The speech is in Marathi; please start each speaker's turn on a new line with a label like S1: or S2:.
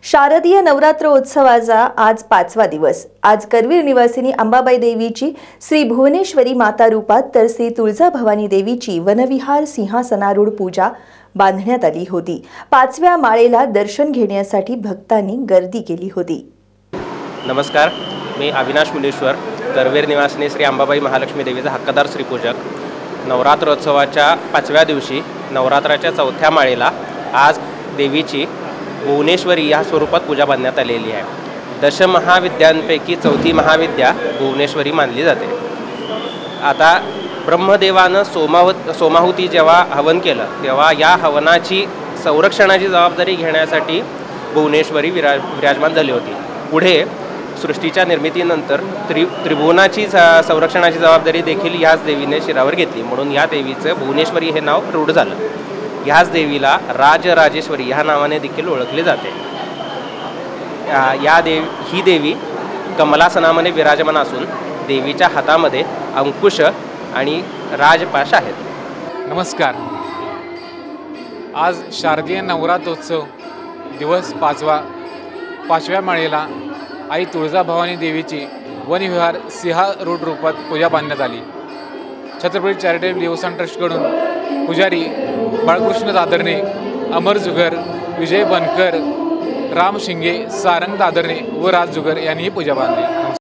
S1: शारदीय नवरात्रोत्सवाचा आज 5वा दिवस। आज करवीर निवासिनी अंबाबाई देवीची श्री भुवनेश्वरी माता रूपात तर श्री तुळजाभवानी देवीची वनविहार सिंहासनारूढ पूजा बांधण्यात आली होती। 5व्या माळेला दर्शन घेण्यासाठी भक्तांनी गर्दी केली होती।
S2: नमस्कार, मी अविनाश मुलेश्वर, करवीर निवासिनी श्री अंबाबाई महालक्ष्मी देवीचा हक्कदार श्रीपूजक। नवरात्रोत्सवाच्या 5व्या दिवशी नवरात्राच्या 4थ्या माळेला आज देवीची भुवनेश्वरी या स्वरूपात पूजा बांधण्यात आलेली आहे। दशमहाविद्यांपैकी 4थी महाविद्या भुवनेश्वरी मानली जाते। आता ब्रह्मदेवानं सोमाहुती जेव्हा हवन केलं तेव्हा या हवनाची संरक्षणाची जबाबदारी घेण्यासाठी भुवनेश्वरी विराजमान झाली होती। पुढे सृष्टीच्या निर्मितीनंतर त्रिभुवनाची संरक्षणाची जबाबदारी देखील याच देवीने शिरावर घेतली, म्हणून या देवीचं भुवनेश्वरी हे नाव रूढ झालं। ह्याच देवीला राजराजेश्वरी ह्या नावाने देखील ओळखले जाते। ही देवी कमलासनामध्ये विराजमान असून देवीच्या हातामध्ये अंकुश आणि राजपाश आहेत।
S3: नमस्कार, आज शारदीय नवरात्रोत्सव दिवस 5व्या माळेला आई तुळजाभवानी देवीची वनविहार सिंहारूढ रूपात पूजा बांधण्यात आली। छत्रपती चॅरिटेबल देवस्थान ट्रस्टकडून पुजारी बाळकृष्ण दादरणे, अमर जुगर, विजय बनकर, राम शिंगे, सारंग दादरणे व राज जुगर यांनी ही पूजा बांधली।